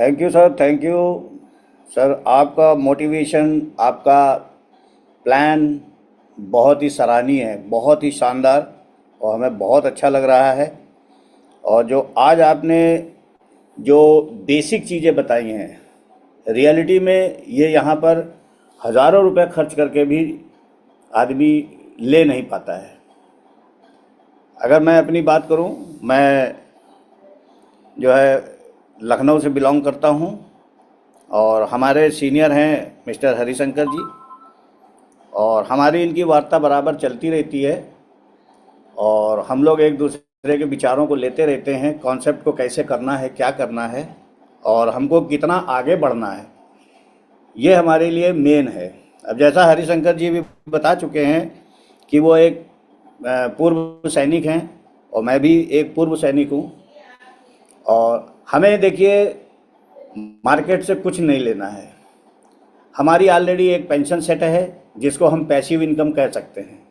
Thank you sir, thank you sir. आपका motivation, आपका plan बहुत ही सराहनीय है, बहुत ही शानदार, और हमें बहुत अच्छा लग रहा है। और जो आज आपने जो बेसिक चीज़ें बताई हैं, रियलिटी में ये यहाँ पर हज़ारों रुपए खर्च करके भी आदमी ले नहीं पाता है। अगर मैं अपनी बात करूँ, मैं जो है लखनऊ से बिलोंग करता हूँ, और हमारे सीनियर हैं मिस्टर हरिशंकर जी, और हमारी इनकी वार्ता बराबर चलती रहती है, और हम लोग एक दूसरे के विचारों को लेते रहते हैं, कॉन्सेप्ट को कैसे करना है, क्या करना है, और हमको कितना आगे बढ़ना है, ये हमारे लिए मेन है। अब जैसा हरिशंकर जी भी बता चुके हैं कि वो एक पूर्व सैनिक हैं, और मैं भी एक पूर्व सैनिक हूँ। और हमें देखिए, मार्केट से कुछ नहीं लेना है। हमारी ऑलरेडी एक पेंशन सेट है जिसको हम पैसिव इनकम कह सकते हैं।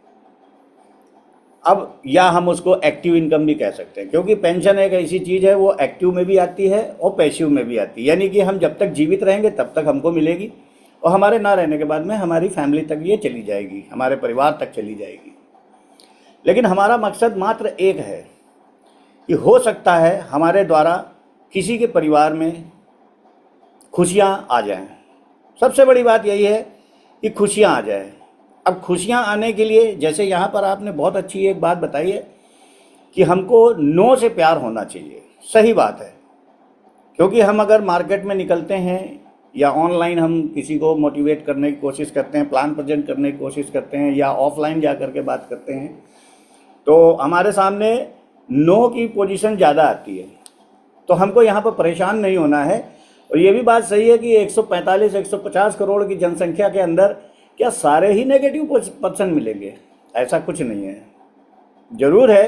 अब या हम उसको एक्टिव इनकम भी कह सकते हैं, क्योंकि पेंशन एक ऐसी चीज़ है, वो एक्टिव में भी आती है और पैसिव में भी आती है। यानी कि हम जब तक जीवित रहेंगे तब तक हमको मिलेगी, और हमारे ना रहने के बाद में हमारी फैमिली तक ये चली जाएगी, हमारे परिवार तक चली जाएगी। लेकिन हमारा मकसद मात्र एक है कि हो सकता है हमारे द्वारा किसी के परिवार में खुशियाँ आ जाएं। सबसे बड़ी बात यही है कि खुशियाँ आ जाएं। अब खुशियाँ आने के लिए, जैसे यहाँ पर आपने बहुत अच्छी एक बात बताई है कि हमको नो से प्यार होना चाहिए। सही बात है, क्योंकि हम अगर मार्केट में निकलते हैं या ऑनलाइन हम किसी को मोटिवेट करने की कोशिश करते हैं, प्लान प्रेजेंट करने की कोशिश करते हैं, या ऑफलाइन जा कर के बात करते हैं, तो हमारे सामने नो की पोजीशन ज़्यादा आती है। तो हमको यहाँ पर परेशान नहीं होना है। और ये भी बात सही है कि 145-150 करोड़ की जनसंख्या के अंदर क्या सारे ही नेगेटिव पर्सन मिलेंगे? ऐसा कुछ नहीं है। ज़रूर है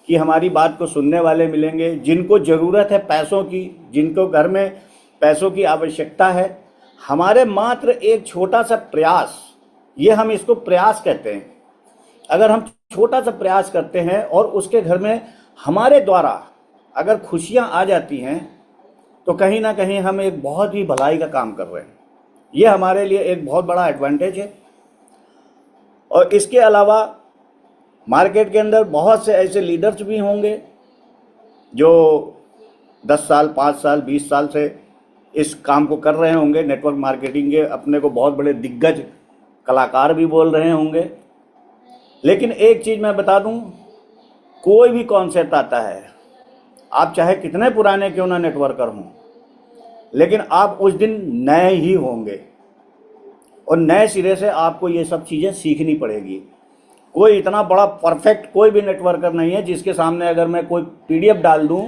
कि हमारी बात को सुनने वाले मिलेंगे, जिनको ज़रूरत है पैसों की, जिनको घर में पैसों की आवश्यकता है। हमारे मात्र एक छोटा सा प्रयास, ये हम इसको प्रयास कहते हैं, अगर हम छोटा सा प्रयास करते हैं और उसके घर में हमारे द्वारा अगर खुशियाँ आ जाती हैं, तो कहीं ना कहीं हम एक बहुत ही भलाई का काम कर रहे हैं। ये हमारे लिए एक बहुत बड़ा एडवांटेज है। और इसके अलावा मार्केट के अंदर बहुत से ऐसे लीडर्स भी होंगे जो 10 साल, 5 साल, 20 साल से इस काम को कर रहे होंगे, नेटवर्क मार्केटिंग के, अपने को बहुत बड़े दिग्गज कलाकार भी बोल रहे होंगे। लेकिन एक चीज़ मैं बता दूं, कोई भी कॉन्सेप्ट आता है, आप चाहे कितने पुराने क्यों ना नेटवर्कर हों, लेकिन आप उस दिन नए ही होंगे, और नए सिरे से आपको ये सब चीज़ें सीखनी पड़ेगी। कोई इतना बड़ा परफेक्ट कोई भी नेटवर्कर नहीं है जिसके सामने अगर मैं कोई पीडीएफ डाल दूं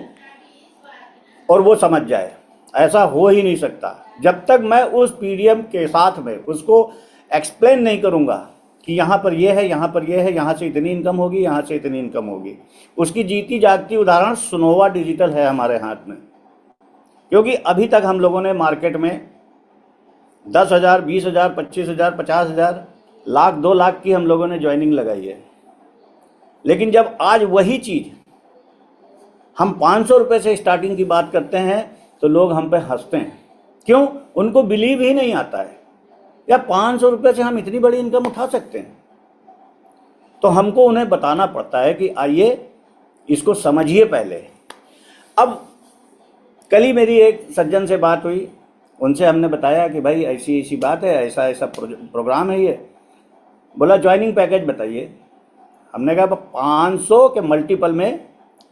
और वो समझ जाए। ऐसा हो ही नहीं सकता जब तक मैं उस पीडीएफ के साथ में उसको एक्सप्लेन नहीं करूंगा कि यहाँ पर ये है, यहाँ पर ये है, यहाँ से इतनी इनकम होगी, यहाँ से इतनी इनकम होगी। उसकी जीती जागती उदाहरण सुनोवा डिजिटल है हमारे हाथ में। क्योंकि अभी तक हम लोगों ने मार्केट में 10,000, 20,000, 25,000, 50,000, लाख, 2 लाख की हम लोगों ने ज्वाइनिंग लगाई है। लेकिन जब आज वही चीज़ हम 500 रुपये से स्टार्टिंग की बात करते हैं तो लोग हम पे हंसते हैं। क्यों? उनको बिलीव ही नहीं आता है या 500 रुपये से हम इतनी बड़ी इनकम उठा सकते हैं। तो हमको उन्हें बताना पड़ता है कि आइए इसको समझिए पहले। अब कल ही मेरी एक सज्जन से बात हुई, उनसे हमने बताया कि भाई ऐसी ऐसी बात है, ऐसा ऐसा प्रोग्राम है ये। बोला ज्वाइनिंग पैकेज बताइए। हमने कहा 500 के मल्टीपल में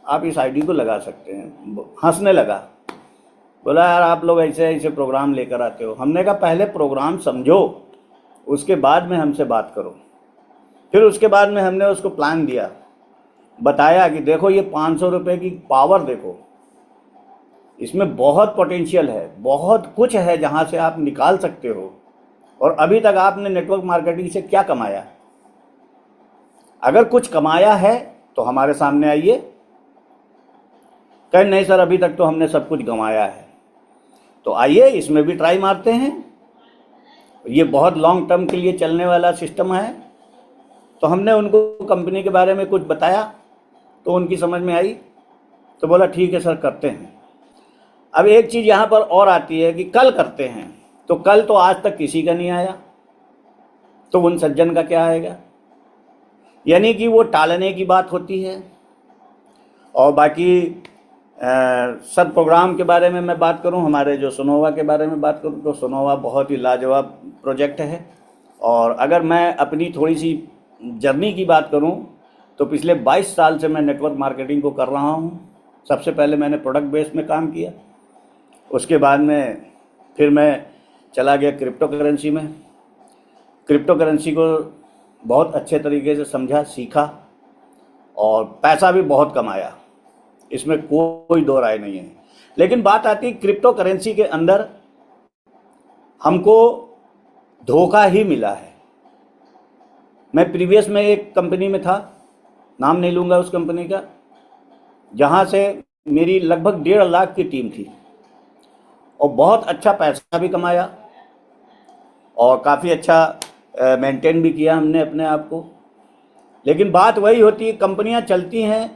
आप इस आईडी को लगा सकते हैं। हंसने लगा, बोला यार आप लोग ऐसे ऐसे प्रोग्राम लेकर आते हो। हमने कहा पहले प्रोग्राम समझो, उसके बाद में हमसे बात करो। फिर उसके बाद में हमने उसको प्लान दिया, बताया कि देखो ये 500 रुपये की पावर देखो, इसमें बहुत पोटेंशियल है, बहुत कुछ है जहाँ से आप निकाल सकते हो। और अभी तक आपने नेटवर्क मार्केटिंग से क्या कमाया? अगर कुछ कमाया है तो हमारे सामने आइए। कहें नहीं सर अभी तक तो हमने सब कुछ गंवाया है, तो आइए इसमें भी ट्राई मारते हैं। ये बहुत लॉन्ग टर्म के लिए चलने वाला सिस्टम है। तो हमने उनको कंपनी के बारे में कुछ बताया तो उनकी समझ में आई, तो बोला ठीक है सर करते हैं। अब एक चीज़ यहाँ पर और आती है कि कल करते हैं, तो कल तो आज तक किसी का नहीं आया, तो उन सज्जन का क्या आएगा? यानी कि वो टालने की बात होती है। और बाकी सर प्रोग्राम के बारे में मैं बात करूं, हमारे जो सोनोवा के बारे में बात करूं, तो सोनोवा बहुत ही लाजवाब प्रोजेक्ट है। और अगर मैं अपनी थोड़ी सी जर्नी की बात करूं, तो पिछले 22 साल से मैं नेटवर्क मार्केटिंग को कर रहा हूं। सबसे पहले मैंने प्रोडक्ट बेस में काम किया, उसके बाद में फिर मैं चला गया क्रिप्टो करेंसी में। क्रिप्टो करेंसी को बहुत अच्छे तरीके से समझा, सीखा और पैसा भी बहुत कमाया, इसमें कोई दो राय नहीं है। लेकिन बात आती है क्रिप्टो करेंसी के अंदर हमको धोखा ही मिला है। मैं प्रीवियस में एक कंपनी में था, नाम नहीं लूँगा उस कंपनी का, जहाँ से मेरी लगभग 1.5 लाख की टीम थी और बहुत अच्छा पैसा भी कमाया और काफ़ी अच्छा मेंटेन भी किया हमने अपने आप को। लेकिन बात वही होती है, कंपनियां चलती हैं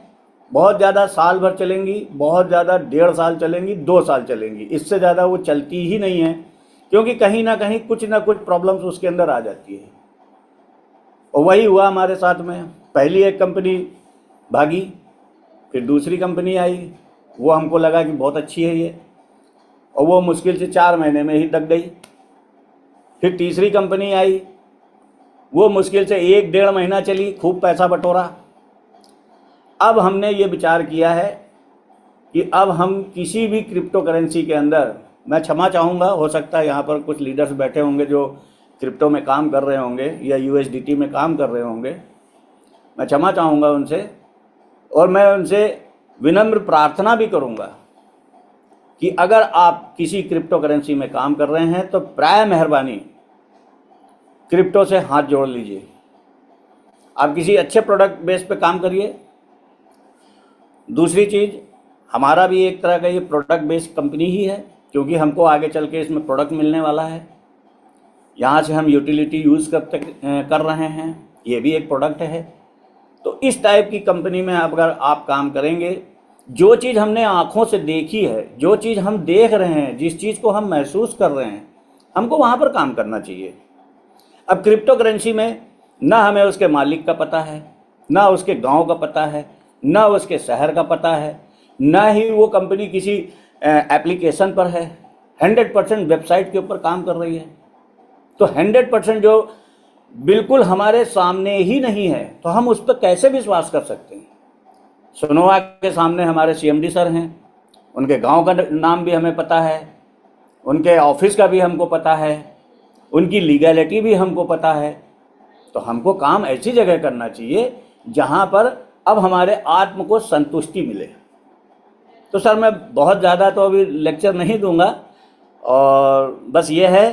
बहुत ज़्यादा, साल भर चलेंगी, बहुत ज़्यादा 1.5 साल चलेंगी, 2 साल चलेंगी, इससे ज़्यादा वो चलती ही नहीं है, क्योंकि कहीं ना कहीं कुछ ना कुछ प्रॉब्लम्स उसके अंदर आ जाती है। और वही हुआ हमारे साथ में। पहली एक कंपनी भागी, फिर दूसरी कंपनी आई, वो हमको लगा कि बहुत अच्छी है ये, और वो मुश्किल से 4 महीने में ही दब गई। फिर तीसरी कंपनी आई, वो मुश्किल से 1-1.5 महीना चली, खूब पैसा बटोरा। अब हमने ये विचार किया है कि अब हम किसी भी क्रिप्टो करेंसी के अंदर, मैं क्षमा चाहूँगा, हो सकता है यहाँ पर कुछ लीडर्स बैठे होंगे जो क्रिप्टो में काम कर रहे होंगे या USDT में काम कर रहे होंगे, मैं क्षमा चाहूँगा उनसे, और मैं उनसे विनम्र प्रार्थना भी करूँगा कि अगर आप किसी क्रिप्टो करेंसी में काम कर रहे हैं तो प्राय मेहरबानी क्रिप्टो से हाथ जोड़ लीजिए। आप किसी अच्छे प्रोडक्ट बेस पे काम करिए। दूसरी चीज़, हमारा भी एक तरह का ये प्रोडक्ट बेस्ड कंपनी ही है, क्योंकि हमको आगे चल के इसमें प्रोडक्ट मिलने वाला है। यहाँ से हम यूटिलिटी यूज़ कर रहे हैं, ये भी एक प्रोडक्ट है। तो इस टाइप की कंपनी में अगर आप काम करेंगे, जो चीज़ हमने आँखों से देखी है, जो चीज़ हम देख रहे हैं, जिस चीज़ को हम महसूस कर रहे हैं, हमको वहाँ पर काम करना चाहिए। अब क्रिप्टो करेंसी में ना हमें उसके मालिक का पता है, ना उसके गांव का पता है, ना उसके शहर का पता है, ना ही वो कंपनी किसी एप्लीकेशन पर है। 100% वेबसाइट के ऊपर काम कर रही है। तो 100% जो बिल्कुल हमारे सामने ही नहीं है, तो हम उस पर कैसे विश्वास कर सकते हैं? सोनोवा के सामने हमारे CMD सर हैं, उनके गांव का नाम भी हमें पता है, उनके ऑफिस का भी हमको पता है, उनकी लीगैलिटी भी हमको पता है। तो हमको काम ऐसी जगह करना चाहिए जहां पर अब हमारे आत्म को संतुष्टि मिले। तो सर मैं बहुत ज़्यादा तो अभी लेक्चर नहीं दूंगा, और बस ये है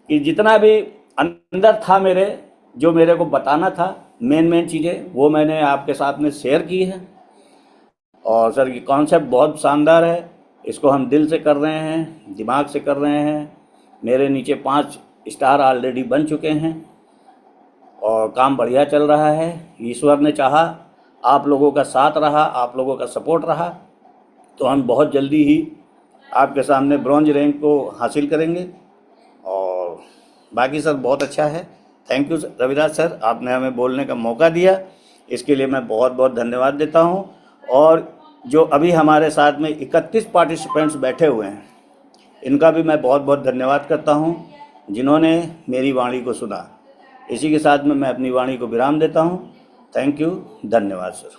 कि जितना भी अंदर था मेरे, जो मेरे को बताना था, मेन चीज़ें वो मैंने आपके साथ में शेयर की है। और सर ये कॉन्सेप्ट बहुत शानदार है, इसको हम दिल से कर रहे हैं, दिमाग से कर रहे हैं। मेरे नीचे 5 स्टार ऑलरेडी बन चुके हैं और काम बढ़िया चल रहा है। ईश्वर ने चाहा, आप लोगों का साथ रहा, आप लोगों का सपोर्ट रहा, तो हम बहुत जल्दी ही आपके सामने ब्रॉन्ज रैंक को हासिल करेंगे। और बाकी सर बहुत अच्छा है। थैंक यू रविराज सर, आपने हमें बोलने का मौका दिया, इसके लिए मैं बहुत बहुत धन्यवाद देता हूं। और जो अभी हमारे साथ में 31 पार्टिसिपेंट्स बैठे हुए हैं, इनका भी मैं बहुत बहुत धन्यवाद करता हूं, जिन्होंने मेरी वाणी को सुना। इसी के साथ में मैं अपनी वाणी को विराम देता हूं। थैंक यू, धन्यवाद सर।